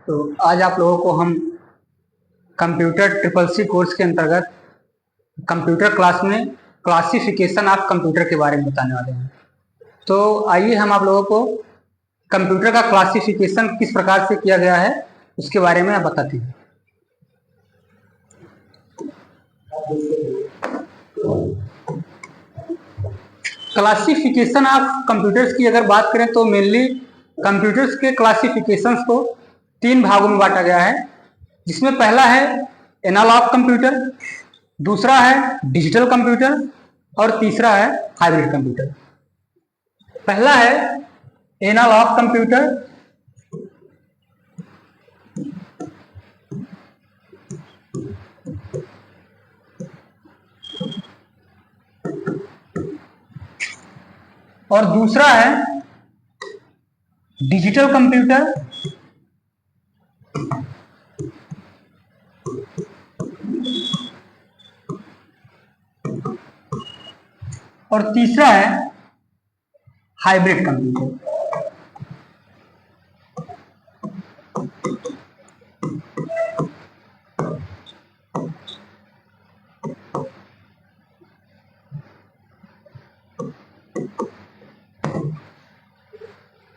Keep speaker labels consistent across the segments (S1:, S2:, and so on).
S1: तो आज आप लोगों को हम कंप्यूटर ट्रिपल सी कोर्स के अंतर्गत कंप्यूटर क्लास में क्लासिफिकेशन ऑफ कंप्यूटर के बारे में बताने वाले हैं। तो आइए हम आप लोगों को कंप्यूटर का क्लासिफिकेशन किस प्रकार से किया गया है उसके बारे में बताते हैं। क्लासिफिकेशन ऑफ कंप्यूटर्स की अगर बात करें तो मेनली कंप्यूटर्स के क्लासिफिकेशंस को 3 भागों में बांटा गया है, जिसमें पहला है एनालॉग कंप्यूटर, दूसरा है डिजिटल कंप्यूटर और तीसरा है हाइब्रिड कंप्यूटर। पहला है एनालॉग कंप्यूटर। और दूसरा है डिजिटल कंप्यूटर। और तीसरा है हाइब्रिड कंप्यूटर।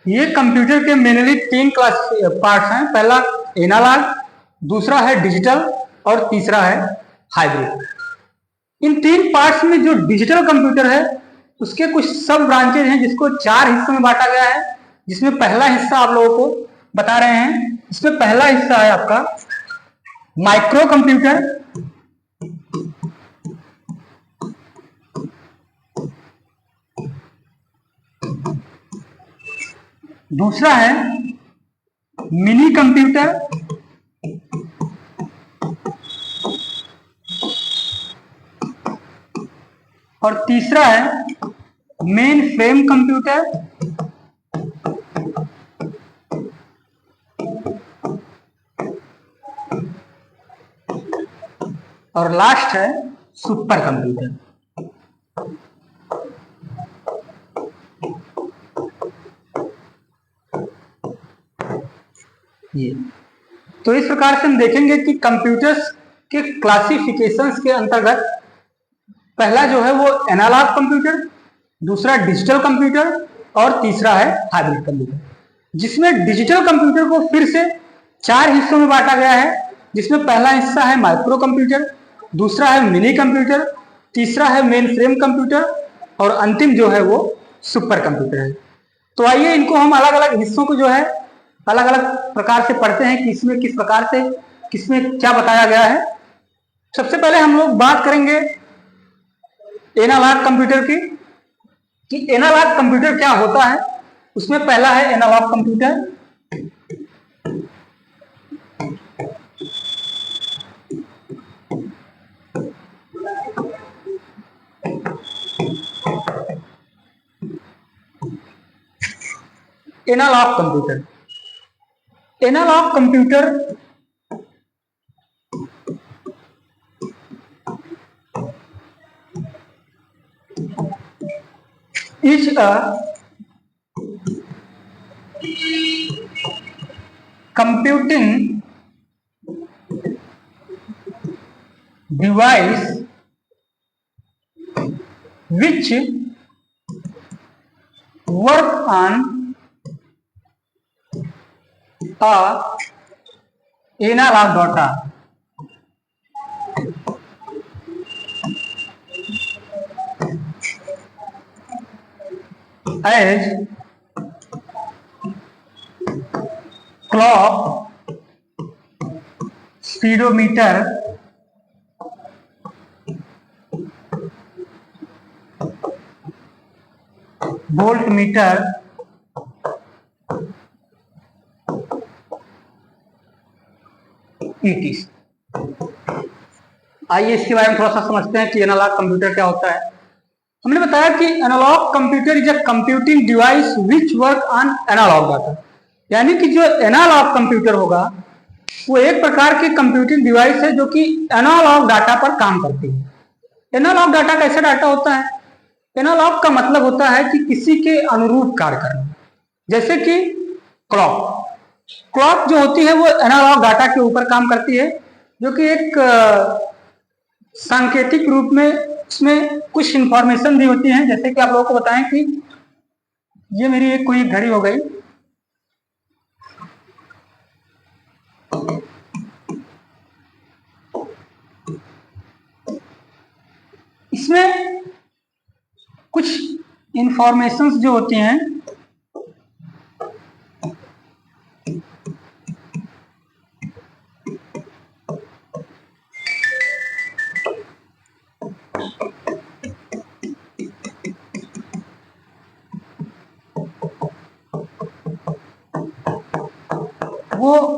S1: ये कंप्यूटर के मेनली 3 क्लास पार्ट्स हैं। पहला एनालॉग, दूसरा है डिजिटल और तीसरा है हाइब्रिड। इन 3 पार्ट्स में जो डिजिटल कंप्यूटर है उसके कुछ सब ब्रांचेज हैं, जिसको 4 हिस्सों में बांटा गया है। जिसमें पहला हिस्सा आप लोगों को बता रहे हैं। इसमें पहला हिस्सा है आपका माइक्रो कंप्यूटर, दूसरा है मिनी कंप्यूटर, और तीसरा है मेन फ्रेम कंप्यूटर, और लास्ट है सुपर कंप्यूटर। ये तो इस प्रकार से हम देखेंगे कि कंप्यूटर्स के क्लासिफिकेशंस के अंतर्गत पहला जो है वो एनालॉग कंप्यूटर, दूसरा डिजिटल कंप्यूटर और तीसरा है हाइब्रिड कंप्यूटर। जिसमें डिजिटल कंप्यूटर को फिर से 4 हिस्सों में बांटा गया है, जिसमें पहला हिस्सा है माइक्रो कंप्यूटर, दूसरा है मिनी कंप्यूटर, तीसरा है मेन फ्रेम कंप्यूटर और अंतिम जो है वो सुपर कंप्यूटर है। तो आइए इनको हम अलग अलग हिस्सों को जो है अलग अलग प्रकार से पढ़ते हैं कि इसमें किस प्रकार से किसमें क्या बताया गया है। सबसे पहले हम लोग बात करेंगे एनालॉग कंप्यूटर की कि एनालॉग कंप्यूटर क्या होता है। उसमें पहला है analogue computer. Analogue computer, analogue computer is a computing device which work on a analog data as clock, speedometer, voltmeter, ETC। आइए इसके बारे में थोड़ा सा समझते हैं कि एनालॉग कंप्यूटर क्या होता है। हमने बताया कि analogue computer is a computing device which work on analogue data, यानी कि जो एनालॉग कंप्यूटर होगा वो एक प्रकार की कंप्यूटिंग डिवाइस है जो कि एनालॉग डाटा पर काम करती है। एनालॉग डाटा कैसा डाटा होता है? एनालॉग का मतलब होता है कि किसी के अनुरूप कार्य करना। जैसे कि क्लॉक। क्लॉक जो होती है वो एनालॉग डाटा के ऊपर काम करती है, जो कि एक सांकेतिक रूप में इसमें कुछ इंफॉर्मेशन दी होती है। जैसे कि आप लोगों को बताएं कि ये मेरी एक कोई घड़ी हो गई, इसमें कुछ इंफॉर्मेशंस जो होती हैं वो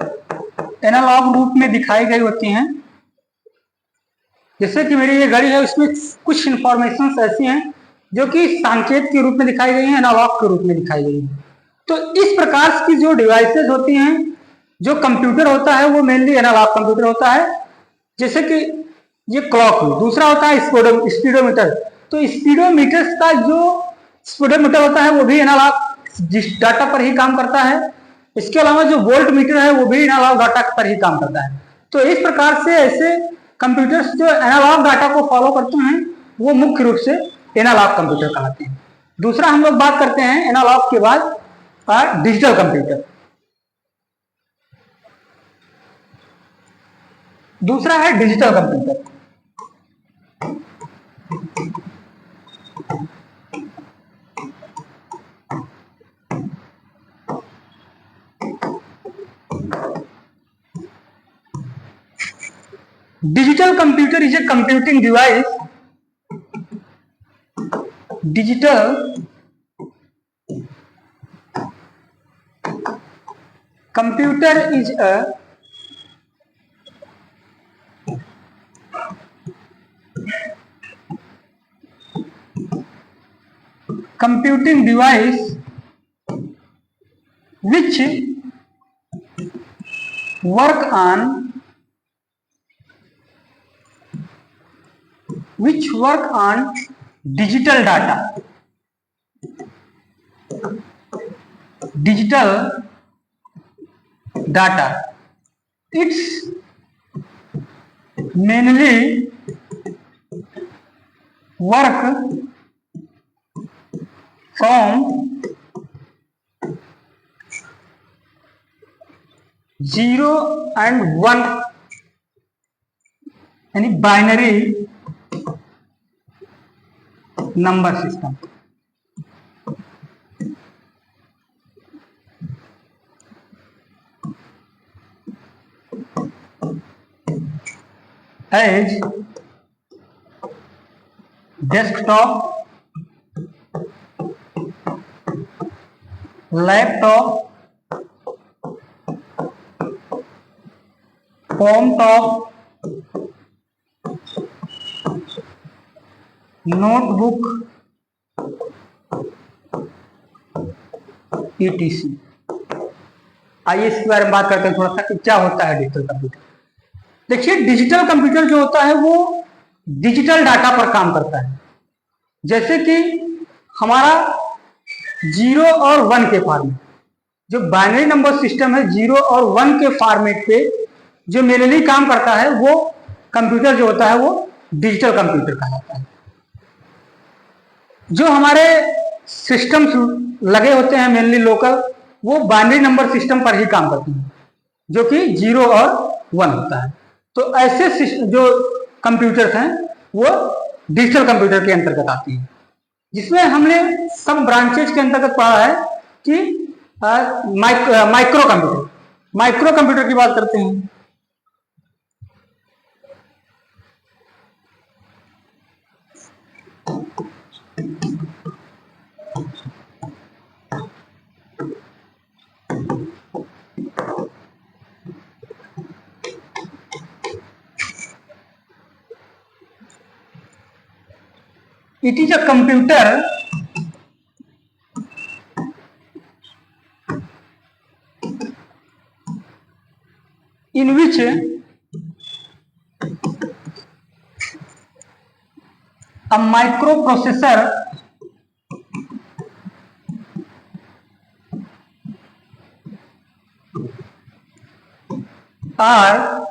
S1: एनालॉग रूप में दिखाई गई होती हैं। जैसे कि मेरी ये घड़ी है, उसमें कुछ इंफॉर्मेशन ऐसी हैं जो कि संकेत के रूप में दिखाई गई हैं, एनालॉग के रूप में दिखाई गई हैं। तो इस प्रकार की जो डिवाइसेस होती हैं, जो कंप्यूटर होता है वो मेनली एनालॉग कंप्यूटर होता है। जैसे कि ये क्लॉक हुई, दूसरा होता है स्पीडोमीटर। तो स्पीडोमीटर का जो स्पीडोमीटर होता है वो भी एनालॉग डाटा पर ही काम करता है। इसके अलावा जो वोल्ट मीटर है वो भी एनालॉग डाटा पर ही काम करता है। तो इस प्रकार से ऐसे कंप्यूटर्स जो एनालॉग डाटा को फॉलो करते हैं वो मुख्य रूप से एनालॉग कंप्यूटर कहलाते हैं। दूसरा हम लोग बात करते हैं एनालॉग के बाद डिजिटल कंप्यूटर। दूसरा है digital computer. Digital computer is a computing device. Digital computer is a computing device which work on digital data. Digital data. It's mainly work from 0 and 1 यानी binary number system. As desktop, laptop, कॉमटॉप, notebook, ETC. आइए इसके बारे में बात करते हैं थोड़ा सा कि क्या होता है डिजिटल कंप्यूटर। देखिए, डिजिटल कंप्यूटर जो होता है वो डिजिटल डाटा पर काम करता है। जैसे कि हमारा 0 और 1 के फॉर्मेट, जो बाइनरी नंबर सिस्टम है 0 और 1 के फॉर्मेट पे जो मेनली काम करता है वो कंप्यूटर जो होता है वो डिजिटल कंप्यूटर कहलाता है। जो हमारे सिस्टम लगे होते हैं मेनली लोकल, वो बाइनरी नंबर सिस्टम पर ही काम करते हैं, जो कि 0 और 1 होता है। तो ऐसे जो कंप्यूटर्स हैं वो डिजिटल कंप्यूटर के अंतर्गत आती हैं, जिसमें हमने सब ब्रांचेज के अंतर्गत पढ़ा है कि माइक्रो कंप्यूटर की बात करते हैं। It is a computer in which a microprocessor are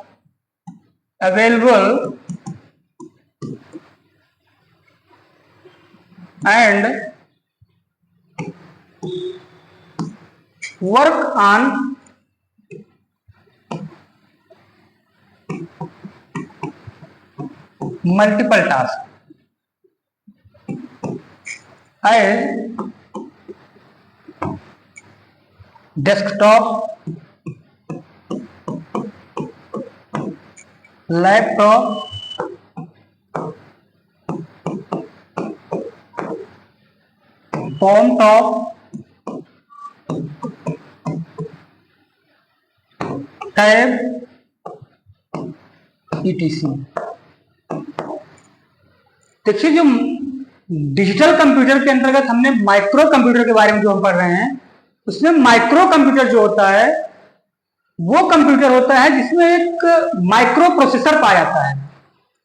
S1: available and work on multiple tasks as desktop, laptop, home top, tab, etc। देखिए, जो डिजिटल कंप्यूटर के अंतर्गत हमने माइक्रो कंप्यूटर के बारे में जो हम पढ़ रहे हैं, उसमें माइक्रो कंप्यूटर जो होता है वो कंप्यूटर होता है जिसमें एक माइक्रो प्रोसेसर पाया जाता है,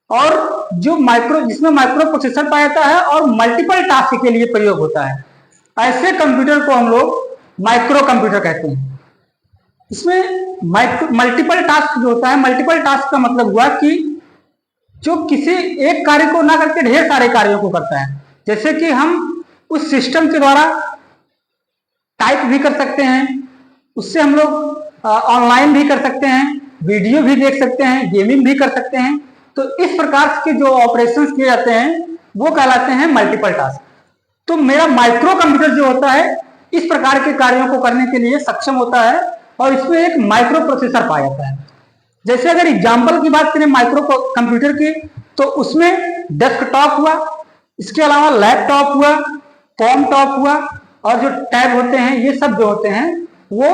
S1: और जिसमें माइक्रो प्रोसेसर पाया जाता है और मल्टीपल टास्क के लिए प्रयोग होता है। ऐसे कंप्यूटर को हम लोग माइक्रो कंप्यूटर कहते हैं। इसमें मल्टीपल टास्क जो होता है, मल्टीपल टास्क का मतलब हुआ कि जो किसी एक कार्य को ना करके ढेर सारे कार्यों को करता है। जैसे कि हम उस सिस्टम के द्वारा टाइप भी कर सकते हैं, उससे हम लोग ऑनलाइन भी कर सकते हैं, वीडियो भी देख सकते हैं, गेमिंग भी कर सकते हैं। तो इस प्रकार के जो ऑपरेशंस किए जाते हैं वो कहलाते हैं मल्टीपल टास्क। तो मेरा माइक्रो कंप्यूटर जो होता है इस प्रकार के कार्यों को करने के लिए सक्षम होता है और इसमें एक माइक्रो प्रोसेसर पाया जाता है। जैसे अगर एग्जाम्पल की बात करें माइक्रो कंप्यूटर की, तो उसमें डेस्कटॉप हुआ, इसके अलावा लैपटॉप हुआ, कॉम टॉप हुआ, और जो टैब होते हैं ये सब जो होते हैं वो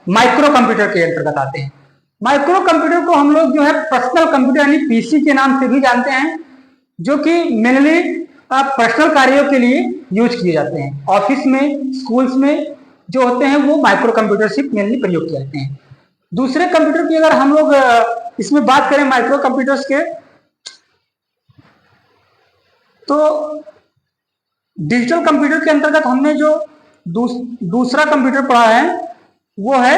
S1: माइक्रो कंप्यूटर के अंतर्गत आते हैं। माइक्रो कंप्यूटर को हम लोग जो है पर्सनल कंप्यूटर यानी पीसी के नाम से भी जानते हैं, जो कि मेनली पर्सनल कार्यों के लिए यूज किए जाते हैं। ऑफिस में, स्कूल्स में जो होते हैं वो माइक्रो कंप्यूटर से मेनली प्रयोग किए जाते हैं। दूसरे कंप्यूटर की अगर हम लोग इसमें बात करें माइक्रो कंप्यूटर्स के, तो डिजिटल कंप्यूटर के अंतर्गत हमने जो दूसरा कंप्यूटर पढ़ा है वो है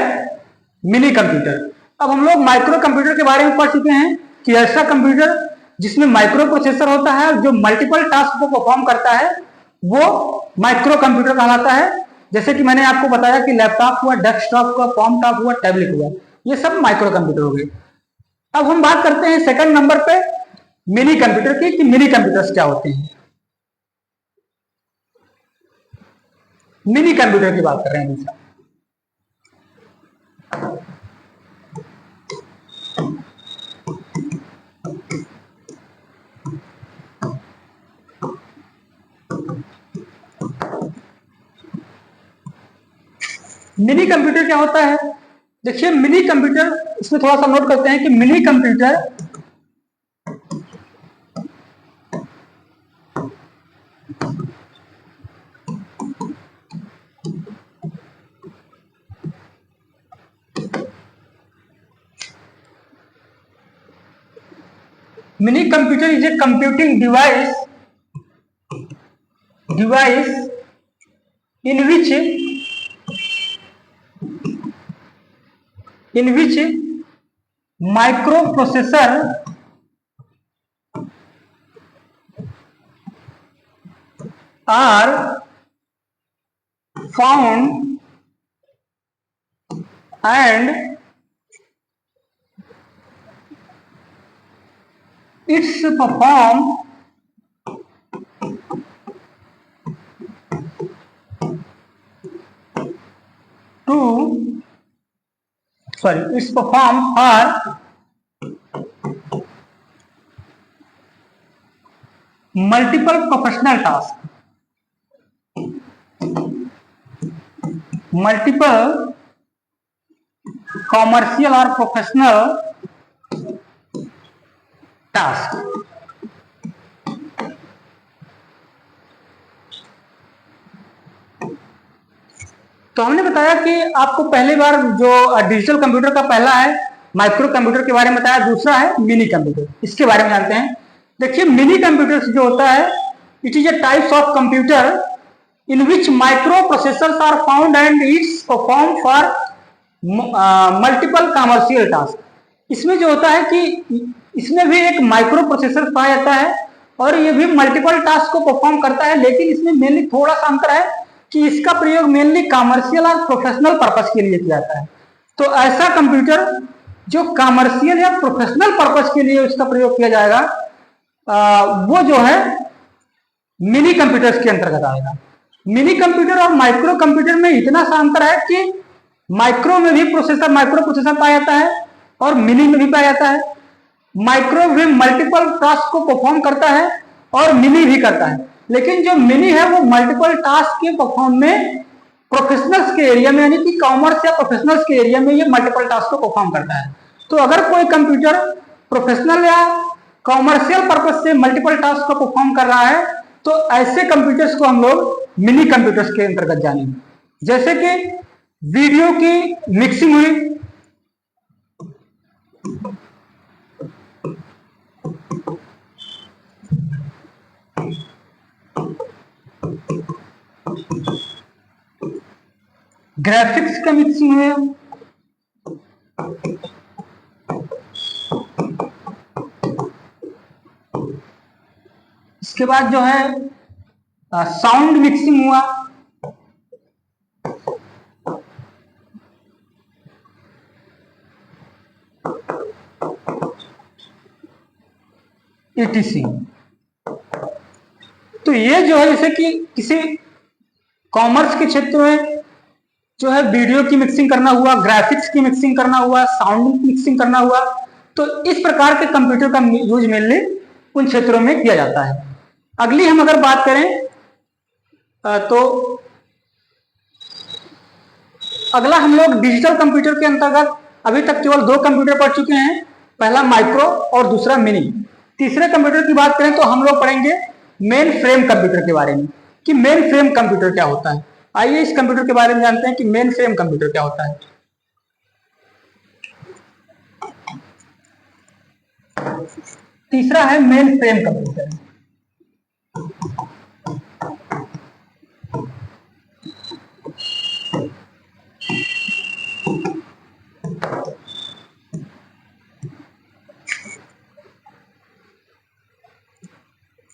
S1: मिनी कंप्यूटर। अब हम लोग माइक्रो कंप्यूटर के बारे में पढ़ चुके हैं कि ऐसा कंप्यूटर जिसमें माइक्रो प्रोसेसर होता है जो मल्टीपल टास्क को परफॉर्म करता है वो माइक्रो कंप्यूटर कहलाता है। जैसे कि मैंने आपको बताया कि लैपटॉप हुआ, डेस्कटॉप हुआ, कॉम टॉप हुआ, टैबलेट हुआ, ये सब माइक्रो कंप्यूटर हो गए। अब हम बात करते हैं सेकंड नंबर पे मिनी कंप्यूटर की, कि मिनी कंप्यूटर्स क्या होते हैं। मिनी कंप्यूटर की बात कर रहे हैं दूसरा। मिनी कंप्यूटर क्या होता है? देखिए, मिनी कंप्यूटर, इसमें थोड़ा सा नोट करते हैं कि mini computer is a computing device in which microprocessor are found and its perform for multiple professional tasks, multiple commercial or professional task. तो हमने बताया कि आपको पहली बार जो डिजिटल कंप्यूटर का पहला है माइक्रो कंप्यूटर के बारे में बताया, दूसरा है मिनी कंप्यूटर, इसके बारे में जानते हैं। देखिए, मिनी कंप्यूटर जो होता है, it is a types of computer in which microprocessors are found and its perform for multiple commercial task. इसमें जो होता है कि इसमें भी एक माइक्रो प्रोसेसर पाया जाता है और ये भी मल्टीपल टास्क को परफॉर्म करता है, लेकिन इसमें मेनली थोड़ा सा अंतर है कि इसका प्रयोग मेनली कमर्शियल और प्रोफेशनल पर्पस के लिए किया जाता है। तो ऐसा कंप्यूटर जो कमर्शियल या प्रोफेशनल पर्पस के लिए इसका प्रयोग किया जाएगा वो जो है मिनी कंप्यूटर्स के अंतर्गत आएगा। मिनी कंप्यूटर और माइक्रो कंप्यूटर में इतना सा अंतर है कि माइक्रो में भी माइक्रो प्रोसेसर पाया जाता है और मिनी में भी पाया जाता है। माइक्रो भी मल्टीपल टास्क को परफॉर्म करता है और मिनी भी करता है, लेकिन जो मिनी है वो मल्टीपल टास्क के परफॉर्म में प्रोफेशनल्स के एरिया में, यानी कि कॉमर्स या प्रोफेशनल्स के एरिया में ये मल्टीपल टास्क को परफॉर्म करता है। तो अगर कोई कंप्यूटर प्रोफेशनल या कॉमर्शियल पर्पज से मल्टीपल टास्क को परफॉर्म कर रहा है तो ऐसे कंप्यूटर्स को हम लोग मिनी कंप्यूटर्स के अंतर्गत जानेंगे। जैसे कि वीडियो की मिक्सिंग हुई, ग्राफिक्स का मिक्सिंग हुए, इसके बाद जो है साउंड मिक्सिंग हुआ, etc। तो ये जो है जैसे कि किसी कॉमर्स के क्षेत्र में जो है वीडियो की मिक्सिंग करना हुआ, ग्राफिक्स की मिक्सिंग करना हुआ, साउंड की मिक्सिंग करना हुआ, तो इस प्रकार के कंप्यूटर का यूज मेनली उन क्षेत्रों में किया जाता है। अगली हम अगर बात करें तो अगला हम लोग डिजिटल कंप्यूटर के अंतर्गत अभी तक केवल 2 कंप्यूटर पढ़ चुके हैं, पहला माइक्रो और दूसरा मिनी। तीसरे कंप्यूटर की बात करें तो हम लोग पढ़ेंगे मेन फ्रेम कंप्यूटर के बारे में कि मेन फ्रेम कंप्यूटर क्या होता है। आइए इस कंप्यूटर के बारे में जानते हैं कि मेन फ्रेम कंप्यूटर क्या होता है। तीसरा है main frame computer.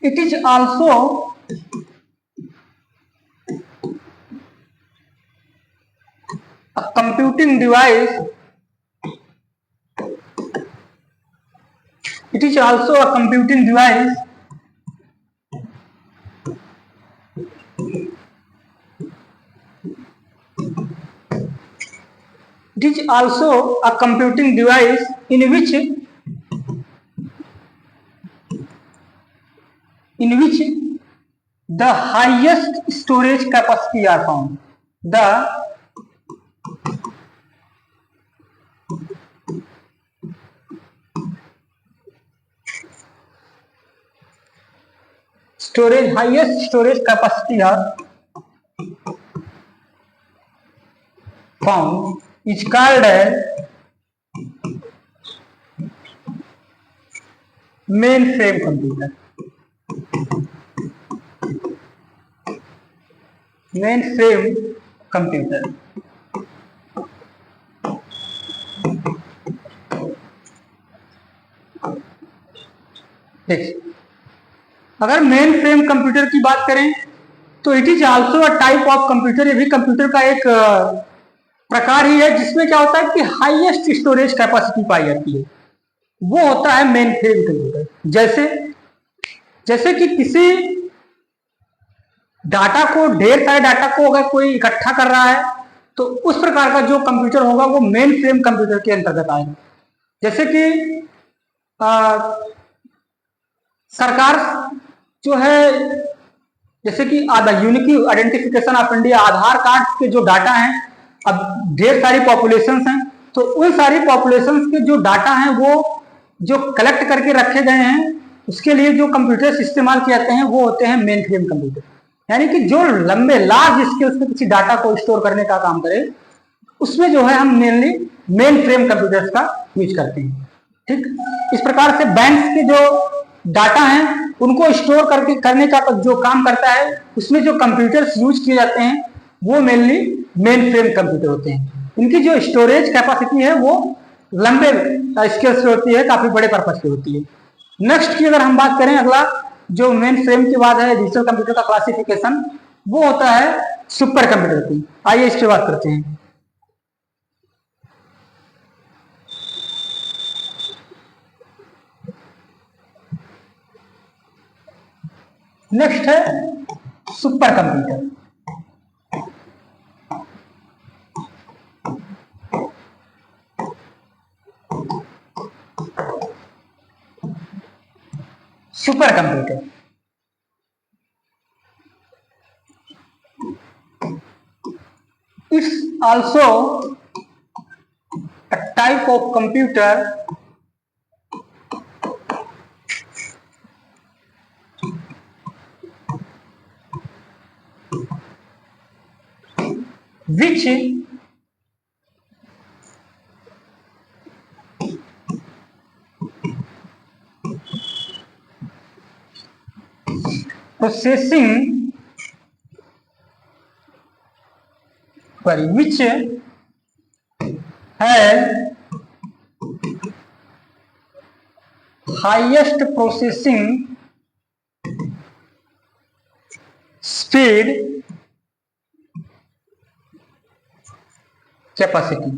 S1: It is also a computing device. It is also a computing device in which the highest storage capacity are found. The highest storage capacity are found is called as mainframe computer. Mainframe computer। देखिए, अगर main frame computer की बात करें तो it is also a type of computer. ये भी computer का एक प्रकार ही है जिसमें क्या होता है कि हाईएस्ट स्टोरेज कैपेसिटी पाई जाती है, वो होता है मेन फ्रेम कंप्यूटर। जैसे कि किसी डाटा को, ढेर सारे डाटा को अगर कोई इकट्ठा कर रहा है तो उस प्रकार का जो कंप्यूटर होगा वो मेन फ्रेम कंप्यूटर के अंतर्गत आएगा। जैसे कि सरकार जो है, जैसे कि unique identification of India, Aadhaar card के जो डाटा हैं, अब ढेर सारी पॉपुलेशंस हैं, तो उन सारी पॉपुलेशंस के जो डाटा हैं वो जो कलेक्ट करके रखे गए हैं उसके लिए जो कंप्यूटर्स इस्तेमाल किए जाते हैं वो होते हैं मेन फ्रेम कंप्यूटर। यानी कि जो लंबे लार्ज स्केल पे किसी डाटा को स्टोर करने का काम करे उसमें जो है हम मेनली मेन फ्रेम कंप्यूटर्स का यूज करते हैं। ठीक इस प्रकार से बैंक्स के जो डाटा हैं उनको स्टोर करने का जो काम करता है उसमें जो कंप्यूटर्स यूज किए जाते हैं वो मेनली मेन फ्रेम कंप्यूटर होते हैं। इनकी जो स्टोरेज कैपेसिटी है वो लंबे स्केल से होती है, काफी बड़े पर्पज की होती है। नेक्स्ट की अगर हम बात करें, अगला जो मेन फ्रेम के बाद है डिजिटल कंप्यूटर का क्लासिफिकेशन, वो होता है सुपर कंप्यूटर की। आइए इस पे बात करते हैं। नेक्स्ट है super computer. Super computer it's also a type of computer which processing which has highest processing speed capacity.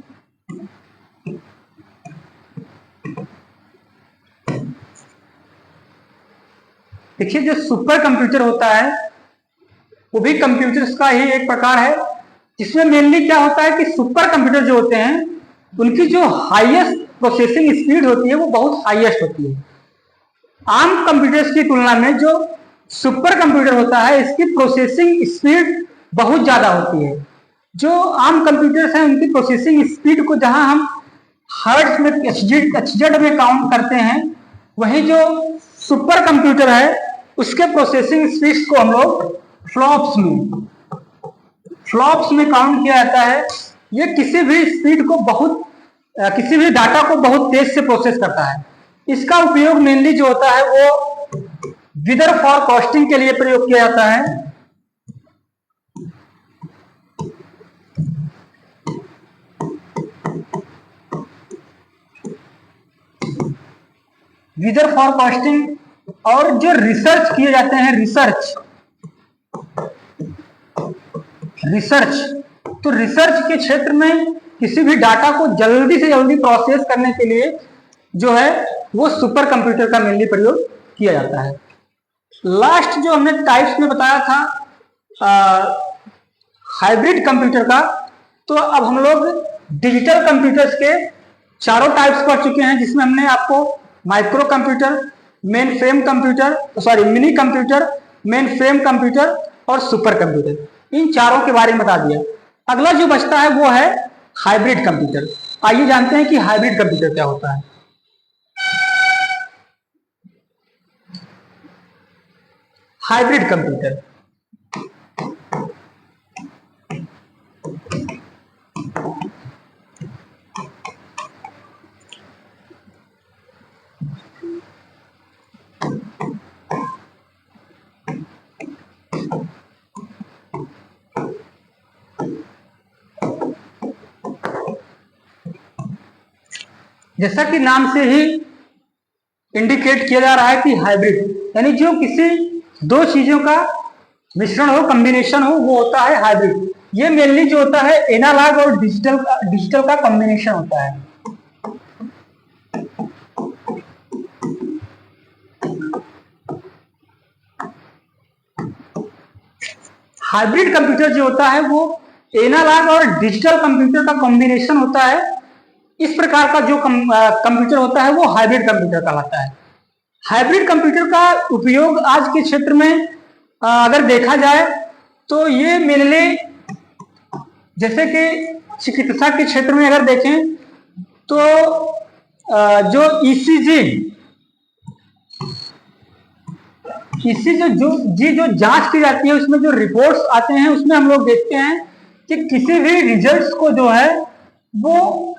S1: देखिए, जो सुपर कंप्यूटर होता है वो भी कंप्यूटर्स का ही एक प्रकार है, जिसमें मेनली क्या होता है कि सुपर कंप्यूटर जो होते हैं उनकी जो हाईएस्ट प्रोसेसिंग स्पीड होती है वो बहुत हाईएस्ट होती है। आम कंप्यूटर्स की तुलना में जो सुपर कंप्यूटर होता है इसकी प्रोसेसिंग स्पीड बहुत ज्यादा होती है। जो आम कंप्यूटर्स हैं उनकी प्रोसेसिंग स्पीड को जहां हम हर्ट्ज में एचजेड में काउंट करते हैं, वहीं जो सुपर कंप्यूटर है उसके प्रोसेसिंग स्पीड को हम लोग फ्लॉप्स में काउंट किया जाता है। ये किसी भी स्पीड को किसी भी डाटा को बहुत तेज से प्रोसेस करता है। इसका उपयोग मेनली जो होता है वो विदर फॉरकास्टिंग के लिए प्रयोग किया जाता है। विदर फॉरकास्टिंग और जो रिसर्च किए जाते हैं, तो रिसर्च के क्षेत्र में किसी भी डाटा को जल्दी से जल्दी प्रोसेस करने के लिए जो है वो सुपर कंप्यूटर का मेनली प्रयोग किया जाता है। लास्ट जो हमने टाइप्स में बताया था हाइब्रिड कंप्यूटर का, तो अब हम लोग डिजिटल कंप्यूटर्स के चारों टाइप्स पढ़ चुके हैं, जिसमें हमने आपको micro computer, mini computer, main frame computer और सुपर कंप्यूटर, इन चारों के बारे में बता दिया। अगला जो बचता है वो है हाइब्रिड कंप्यूटर। आइए जानते हैं कि हाइब्रिड कंप्यूटर क्या होता है। हाइब्रिड कंप्यूटर जैसा कि नाम से ही इंडिकेट किया जा रहा है कि हाइब्रिड, यानी जो किसी दो चीजों का मिश्रण हो, कॉम्बिनेशन हो, वो होता है हाइब्रिड। ये मेनली जो होता है एनालॉग और डिजिटल का कॉम्बिनेशन होता है। हाइब्रिड कंप्यूटर जो होता है वो एनालॉग और डिजिटल कंप्यूटर का कॉम्बिनेशन होता है। इस प्रकार का जो कंप्यूटर होता है वो हाइब्रिड कंप्यूटर कहलाता है। हाइब्रिड कंप्यूटर का उपयोग आज के क्षेत्र में अगर देखा जाए तो ये मेनली, जैसे कि चिकित्सा के क्षेत्र में अगर देखें तो जो ईसीजी जो जांच की जाती है उसमें जो रिपोर्ट्स आते हैं उसमें हम लोग देखते हैं कि किसी भी रिजल्ट्स को जो है वो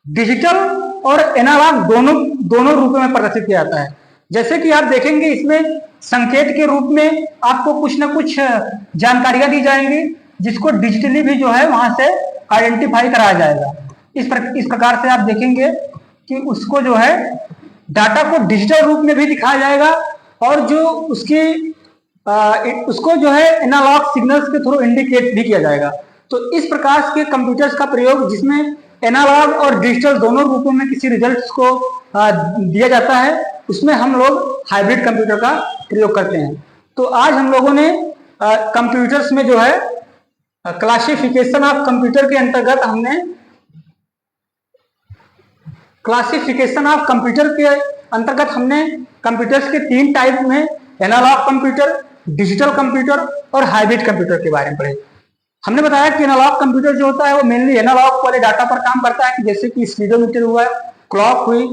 S1: डिजिटल और एनालॉग दोनों रूपों में प्रदर्शित किया जाता है। जैसे कि आप देखेंगे इसमें संकेत के रूप में आपको कुछ ना कुछ जानकारियां दी जाएंगी, जिसको डिजिटली भी जो है वहां से आइडेंटिफाई कराया जाएगा। इस प्रकार से आप देखेंगे कि उसको जो है डाटा को डिजिटल रूप में भी दिखाया जाएगा और जो उसको जो है एनालॉग सिग्नल्स के थ्रू इंडिकेट भी किया जाएगा। तो इस प्रकार के कंप्यूटर्स का प्रयोग जिसमें एनालॉग और डिजिटल दोनों रूपों में किसी रिजल्ट्स को दिया जाता है, उसमें हम लोग हाइब्रिड कंप्यूटर का प्रयोग करते हैं। तो आज हम लोगों ने कंप्यूटर्स में जो है क्लासिफिकेशन ऑफ कंप्यूटर के अंतर्गत हमने कंप्यूटर्स के 3 टाइप में एनालॉग कंप्यूटर, डिजिटल कंप्यूटर और हाइब्रिड कंप्यूटर के बारे में पढ़े। हमने बताया कि एनालॉग कंप्यूटर जो होता है वो मेनली एनालॉग वाले डाटा पर काम करता है, कि जैसे कि स्पीडोमीटर हुआ, क्लॉक हुई,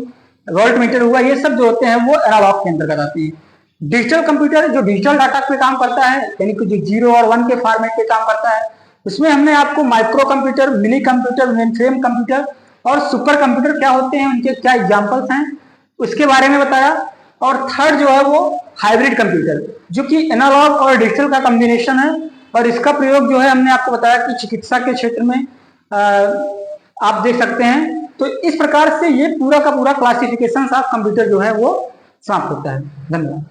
S1: वोल्टमीटर हुआ, ये सब जो होते हैं वो एनालॉग के अंतर्गत आते हैं। डिजिटल कंप्यूटर जो डिजिटल डाटा पे काम करता है, यानी कि जो 0 और 1 के फॉर्मेट पे काम करता है, उसमें हमने आपको micro computer, mini computer, mainframe computer और सुपर कंप्यूटर क्या होते हैं, उनके क्या एग्जाम्पल्स हैं, उसके बारे में बताया। और थर्ड जो है वो हाइब्रिड कंप्यूटर, जो कि एनालॉग और डिजिटल का कॉम्बिनेशन है, और इसका प्रयोग जो है हमने आपको बताया कि चिकित्सा के क्षेत्र में आप देख सकते हैं। तो इस प्रकार से ये पूरा का पूरा क्लासिफिकेशन ऑफ कंप्यूटर जो है वो समाप्त होता है। धन्यवाद।